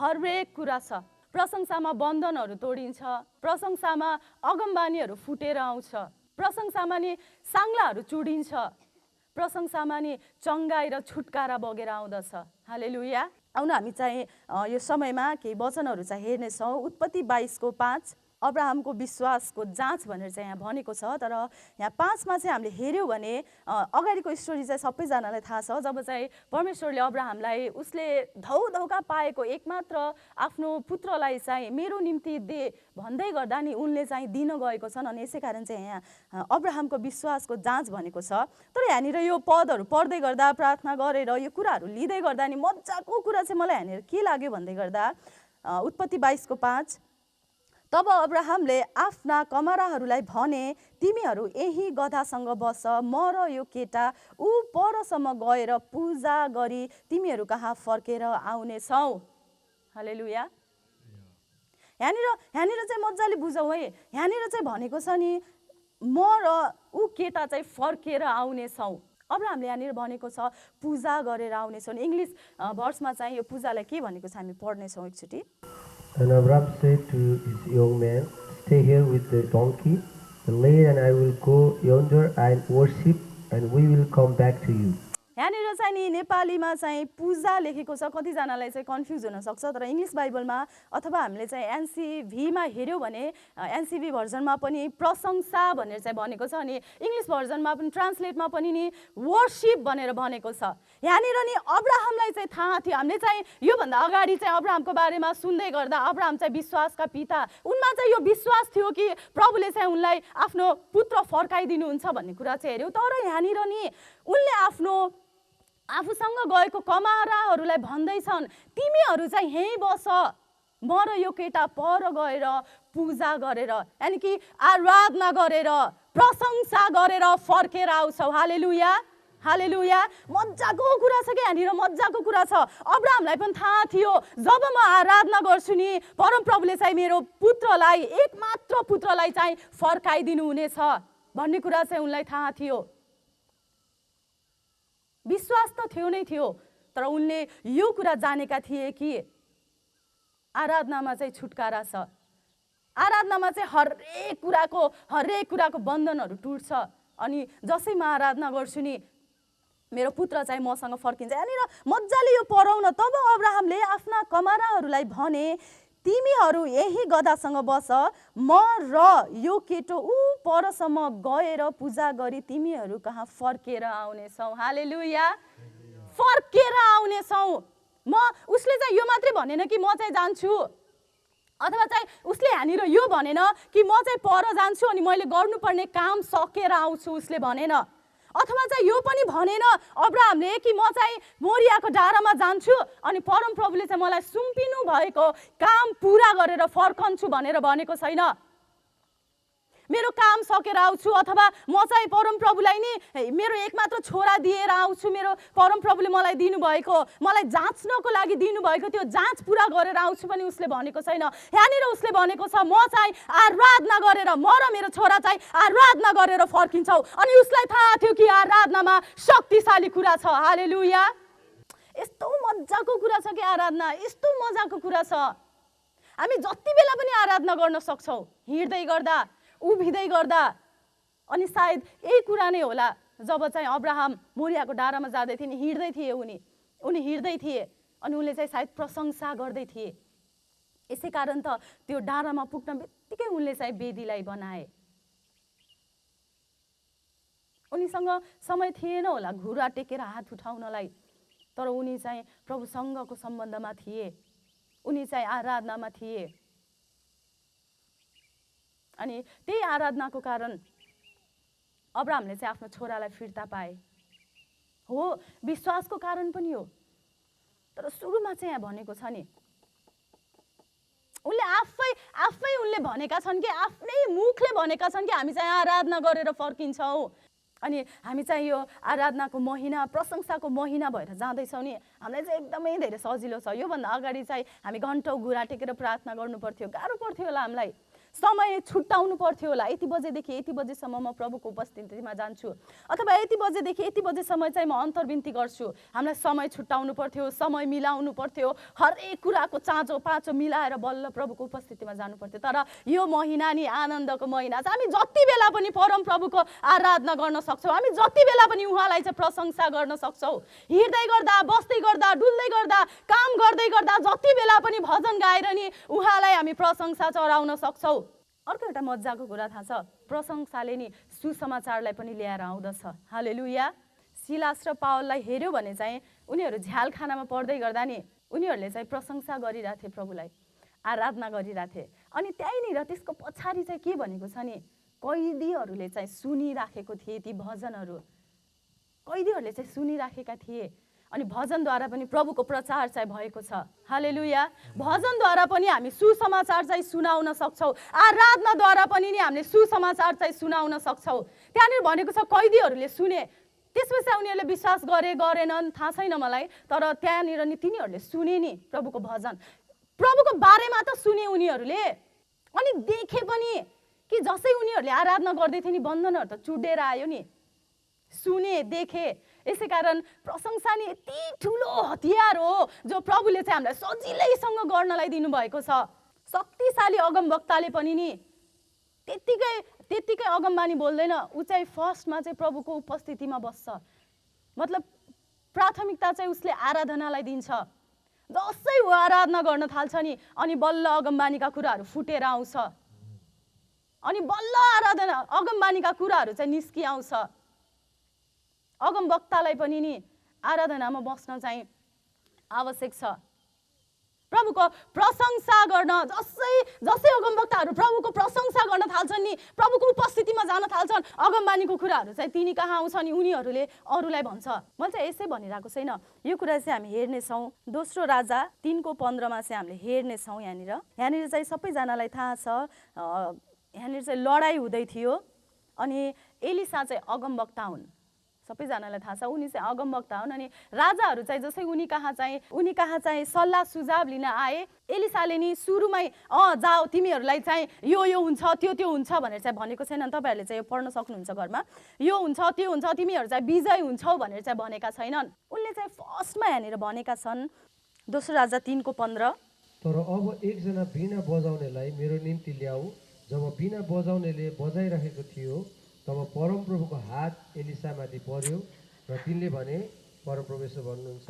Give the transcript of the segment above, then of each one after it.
हरेक कुरा छ। प्रशंसामा बन्धनहरू तोडिन्छ, प्रशंसामा अगमबानीहरू फुटेर आउँछ, प्रशंसामा नि साङ्लाहरू चुडिन्छ, प्रशंसामा नि चङ्गाई र छुटकारा बगेर आउँदछ। हालेलुया। आउनु हामी चाहिँ यो समयमा केही वचनहरू चाहिँ हेर्नेछौँ। उत्पत्ति 22:5 अब्राहमको विश्वासको जाँच भनेर चाहिँ यहाँ भनेको छ। तर यहाँ 5मा चाहिँ हामीले हेऱ्यौँ भने अगाडिको स्टोरी चाहिँ सबैजनालाई थाहा छ। जब चाहिँ परमेश्वरले अब्राहमलाई उसले धौधौका पाएको एकमात्र आफ्नो पुत्रलाई चाहिँ मेरो निम्ति दे भन्दै गर्दा नि उनले चाहिँ दिन गएको छन्। अनि यसै कारण चाहिँ यहाँ अब्राहमको विश्वासको जाँच भनेको छ। तर यहाँनिर यो पदहरू पढ्दै गर्दा, प्रार्थना गरेर यो कुराहरू लिँदै गर्दा नि मजाको कुरा चाहिँ मलाई यहाँनिर के लाग्यो भन्दै गर्दा उत्पत्ति 22:5 तब अब्राहमले आफ्ना कमराहरूलाई भने, तिमीहरू यही गधासँग बस, म र यो केटा ऊ परसम्म गएर पूजा गरी तिमीहरू कहाँ फर्केर आउनेछौँ। हालेलुया। यहाँनिर चाहिँ मजाले बुझौँ है। यहाँनिर चाहिँ भनेको छ नि म र ऊ केटा चाहिँ फर्केर आउनेछौँ। अब्राहमले यहाँनिर भनेको छ पूजा गरेर आउनेछौँ। इङ्ग्लिस भर्समा चाहिँ यो पूजालाई के भनेको छ हामी पढ्नेछौँ एकचोटि। And Abraham said to his young man, stay here with the donkey. The lad and I will go yonder and worship, and we will come back to you. यहाँनिर चाहिँ नि नेपालीमा चाहिँ पूजा लेखेको छ। कतिजनालाई चाहिँ कन्फ्युज हुनसक्छ। तर इङ्ग्लिस बाइबलमा अथवा हामीले चाहिँ एनसिभीमा हेऱ्यौँ भने एनसिभी भर्जनमा पनि प्रशंसा भनेर चाहिँ भनेको छ। अनि इङ्ग्लिस भर्जनमा पनि ट्रान्सलेटमा पनि नि वर्शिप भनेर भनेको छ। यहाँनिर नि अब्राहमलाई चाहिँ थाहा थियो। हामीले चाहिँ योभन्दा अगाडि चाहिँ अब्राहमको बारेमा सुन्दै गर्दा अब्राहम चाहिँ विश्वासका पिता, उनमा चाहिँ यो विश्वास थियो कि प्रभुले चाहिँ उनलाई आफ्नो पुत्र फर्काइदिनुहुन्छ भन्ने कुरा चाहिँ हेऱ्यौँ। तर यहाँनिर नि उनले आफ्नो आफूसँग गएको कमाराहरूलाई भन्दैछन्, तिमीहरू चाहिँ यहीँ बस, म र यो केटा पर गएर पूजा गरेर यानि कि आराधना गरेर प्रशंसा गरेर फर्केर आउँछौ। हालेलुया, हालेलुया। मजाको कुरा छ कि यहाँनिर मजाको कुरा छ। अब्राहमलाई पनि थाहा थियो जब म आराधना गर्छु नि परमप्रभुले चाहिँ मेरो पुत्रलाई, एकमात्र पुत्रलाई चाहिँ फर्काइदिनु हुनेछ भन्ने कुरा चाहिँ उनलाई थाहा थियो। विश्वास त थियो नै थियो। तर उनले यो कुरा जानेका थिए कि आराधनामा चाहिँ छुटकारा छ। आराधनामा चाहिँ हरेक कुराको बन्धनहरू टुट्छ। अनि जसै म आराधना गर्छु नि मेरो पुत्र चाहिँ मसँग फर्किन्छ। यहाँनिर मजाले यो पढौँ न। तब अब्राहमले आफ्ना कमाराहरूलाई भने, तिमीहरू यही गधासँग बस, म र यो केटो ऊ परसम्म गएर पूजा गरी तिमीहरू कहाँ फर्केर आउनेछौ। हालेलुया। फर्केर आउनेछौ। उसले चाहिँ यो मात्रै भनेन कि म चाहिँ जान्छु, अथवा चाहिँ उसले यहाँनिर यो भनेन कि म चाहिँ पर जान्छु अनि मैले गर्नुपर्ने काम सकेर आउँछु, उसले भनेन। अथवा चाहिँ यो पनि भनेन अब्राहमले कि म चाहिँ मोरियाको डाँडामा जान्छु अनि परमप्रभुले चाहिँ मलाई सुम्पिनु भएको काम पुरा गरेर फर्कन्छु भनेर भनेको छैन। मेरो काम सकेर आउँछु, अथवा म चाहिँ परमप्रभुलाई नि मेरो एकमात्र छोरा दिएर आउँछु, मेरो परमप्रभुले मलाई दिनुभएको, मलाई जाँच्नको लागि दिनुभएको त्यो जाँच पुरा गरेर आउँछु पनि उसले भनेको छैन। यहाँनिर उसले भनेको छ म चाहिँ आराधना गरेर, म र मेरो छोरा चाहिँ आराधना गरेर फर्किन्छौ। अनि उसलाई थाहा थियो कि आराधनामा शक्तिशाली कुरा छ। हालेलुया। यस्तो मजाको कुरा छ कि आराधना, यस्तो मजाको कुरा छ। हामी जति बेला पनि आराधना गर्न सक्छौँ, हिँड्दै गर्दा, उभिँदै गर्दा। अनि सायद यही कुरा नै होला जब चाहिँ अब्राहम मोरियाको डाँडामा जाँदै थिए नि, हिँड्दै थिए उनी हिँड्दै थिए अनि उनले चाहिँ सायद प्रशंसा गर्दै थिए। यसै कारण त त्यो डाँडामा पुग्न बित्तिकै उनले चाहिँ वेदीलाई बनाए। उनीसँग समय थिएन होला घुरा टेकेर हात उठाउनलाई, तर उनी चाहिँ प्रभुसँगको सम्बन्धमा थिए, उनी चाहिँ आराधनामा थिए। अनि त्यही आराधनाको कारण अब्राहमले चाहिँ आफ्नो छोरालाई फिर्ता पाए। हो, विश्वासको कारण पनि हो। तर सुरुमा चाहिँ यहाँ भनेको छ नि, उनले आफै उनले भनेका छन् कि आफ्नै मुखले भनेका छन् कि हामी चाहिँ आराधना गरेर फर्किन्छौँ। अनि हामी चाहिँ यो आराधनाको महिना, प्रशंसाको महिना भएर जाँदैछौँ नि, हामीलाई चाहिँ एकदमै धेरै सजिलो छ। योभन्दा अगाडि चाहिँ हामी घन्टौँ घुरा टेकेर प्रार्थना गर्नु पर्थ्यो, गाह्रो पर्थ्यो होला हामीलाई। समय छुट्याउनु पर्थ्यो होला, यति बजेदेखि यति बजेसम्म म प्रभुको उपस्थितिमा जान्छु, अथवा यति बजेदेखि यति बजेसम्म चाहिँ म अन्तर्विन्ती गर्छु। हामीलाई समय छुट्याउनु पर्थ्यो, समय मिलाउनु पर्थ्यो, हरेक कुराको चाँचो पाँचो मिलाएर बल्ल प्रभुको उपस्थितिमा जानु पर्थ्यो। तर यो महिना नि आनन्दको महिना छ। हामी जति बेला पनि परम प्रभुको आराधना गर्न सक्छौँ, हामी जति बेला पनि उहाँलाई चाहिँ प्रशंसा गर्न सक्छौँ। हिँड्दै गर्दा, बस्दै गर्दा, डुल्दै गर्दा, काम गर्दै गर्दा जति बेला पनि भजन गाएर नि उहाँलाई हामी प्रशंसा चढाउन सक्छौँ। अर्को एउटा मजाको कुरा थाहा छ, प्रशंसाले नि सुसमाचारलाई पनि ल्याएर आउँदछ। हालेलुया। सिलास र पावललाई हेऱ्यो भने चाहिँ उनीहरू झ्यालखानामा पढ्दै गर्दा नि उनीहरूले चाहिँ प्रशंसा गरिरहेथे, प्रभुलाई आराधना गरिरहेथे। अनि त्यहीँनिर त्यसको पछाडि चाहिँ के भनेको छ नि, कैदीहरूले चाहिँ सुनिराखेको थिए ती भजनहरू, कैदीहरूले चाहिँ सुनिराखेका थिए। अनि भजनद्वारा पनि प्रभुको प्रचार चाहिँ भएको छ। हालेलुया। भजनद्वारा पनि हामी सुसमाचार चाहिँ सुनाउन सक्छौँ, आराधनाद्वारा पनि नि हामीले सुसमाचार चाहिँ सुनाउन सक्छौँ। त्यहाँनिर भनेको छ कैदीहरूले सुने, त्यसपछि उनीहरूले विश्वास गरेनन् थाहा छैन मलाई, तर त्यहाँनिर नि तिनीहरूले सुने नि प्रभुको भजन, प्रभुको बारेमा त सुने उनीहरूले। अनि देखे पनि कि जसै उनीहरूले आराधना गर्दै थिए नि बन्धनहरू त चुडेर आयो नि, सुने देखे। यसै कारण प्रशंसा नि यति ठुलो हतियार हो जो प्रभुले चाहिँ हामीलाई सजिलैसँग गर्नलाई दिनुभएको छ। शक्तिशाली अगमवक्ताले पनि नि त्यत्तिकै अगमबानी बोल्दैन, ऊ चाहिँ फर्स्टमा चाहिँ प्रभुको उपस्थितिमा बस्छ। मतलब प्राथमिकता चाहिँ उसले आराधनालाई दिन्छ। जसै ऊ आराधना गर्न थाल्छ नि अनि बल्ल अगमबानीका कुराहरू फुटेर आउँछ, अनि बल्ल आराधना अगमबानीका कुराहरू चाहिँ निस्किआउँछ। अगमवक्तालाई पनि नि आराधनामा बस्न चाहिँ आवश्यक छ। प्रभुको प्रशंसा गर्न जसै अगमवक्ताहरू प्रभुको प्रशंसा गर्न थाल्छन् नि, प्रभुको उपस्थितिमा जान थाल्छन्, अगमबानीको कुराहरू चाहिँ तिनी कहाँ आउँछ नि उनीहरूले अरूलाई भन्छ। मैले चाहिँ यसै भनिरहेको छैन, यो कुरा चाहिँ हामी हेर्नेछौँ। दोस्रो राजा 3:15 चाहिँ हामीले हेर्नेछौँ। यहाँनिर चाहिँ सबैजनालाई थाहा छ, यहाँनिर चाहिँ लडाइँ हुँदै थियो अनि एलिसा चाहिँ अगमवक्ता हुन्, सबैजनालाई थाहा छ उनी चाहिँ अगमवक्ता हुन्। अनि राजाहरू चाहिँ जसै उनी कहाँ चाहिँ सल्लाह सुझाव लिन आए, एलिसाले नि सुरुमै जाऊ तिमीहरूलाई चाहिँ यो हुन्छ त्यो हुन्छ भनेर चाहिँ भनेको छैनन्। तपाईँहरूले चाहिँ यो पढ्न सक्नुहुन्छ घरमा, यो हुन्छ त्यो हुन्छ तिमीहरू चाहिँ विजय हुन्छौ भनेर चाहिँ भनेका छैनन्। उनले चाहिँ फर्स्टमा यहाँनिर भनेका छन्, दोस्रो राजा 3:15, तर अब एकजना वीणा बजाउनेलाई मेरो निम्ति ल्याऊ। जब वीणा बजाउनेले बजाइरहेको थियो तब परमप्रभुको हात एलिसामाथि पर्यो र तिनले भने, परमप्रभु यसो भन्नुहुन्छ।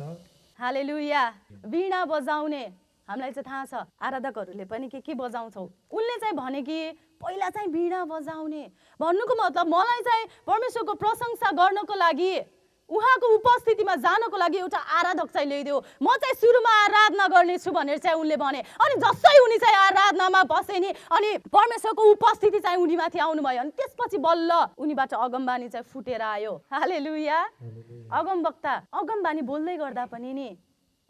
हालेलुया। वीणा बजाउने हामीलाई चाहिँ थाहा छ, आराधकहरूले पनि के बजाउँछौ। उनले चाहिँ भने कि पहिला चाहिँ वीणा बजाउने भन्नुको मतलब मलाई चाहिँ परमेश्वरको प्रशंसा गर्नको लागि, उहाँको उपस्थितिमा जानको लागि एउटा आराधक चाहिँ ल्याइदेऊ, म चाहिँ सुरुमा आराधना गर्नेछु भनेर चाहिँ उनले भने। अनि जसै उनी चाहिँ आराधनामा बसे नि अनि परमेश्वरको उपस्थिति चाहिँ उनीमाथि आउनुभयो, अनि त्यसपछि बल्ल उनीबाट अगमबानी चाहिँ फुटेर आयो। हालेलुया। अगमवक्ता अगमबानी बोल्दै गर्दा पनि नि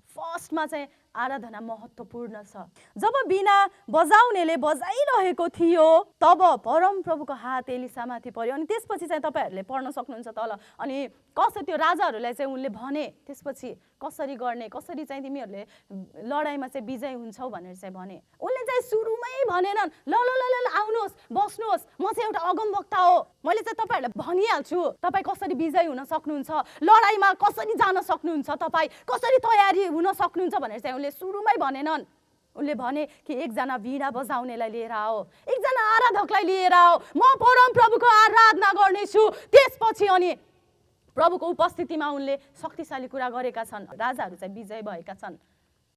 फर्स्टमा चाहिँ आराधना महत्त्वपूर्ण छ। जब वीणा बजाउनेले बजाइरहेको थियो तब परमप्रभुको हात एलिसामाथि पर्यो। अनि त्यसपछि चाहिँ तपाईँहरूले पढ्न सक्नुहुन्छ तल, अनि कसरी त्यो राजाहरूलाई चाहिँ उनले भने त्यसपछि कसरी गर्ने, कसरी चाहिँ तिमीहरूले लडाइँमा चाहिँ विजय हुन्छौ भनेर चाहिँ भने। उनले चाहिँ सुरुमै भनेनन् ल ल ल ल आउनुहोस् बस्नुहोस्, म चाहिँ एउटा अगमवक्ता हो, मैले चाहिँ तपाईँहरूलाई भनिहाल्छु तपाईँ कसरी विजय हुन सक्नुहुन्छ, लडाइँमा कसरी जान सक्नुहुन्छ, तपाईँ कसरी तयारी हुन सक्नुहुन्छ भनेर चाहिँ उनले सुरुमै भनेनन्। उनले भने कि एकजना वीणा बजाउनेलाई लिएर आओ, एकजना आराधकलाई लिएर आओ, म परम प्रभुको आराधना गर्नेछु। त्यसपछि अनि प्रभुको उपस्थितिमा उनले शक्तिशाली कुरा गरेका छन्, राजाहरू चाहिँ विजय भएका छन्।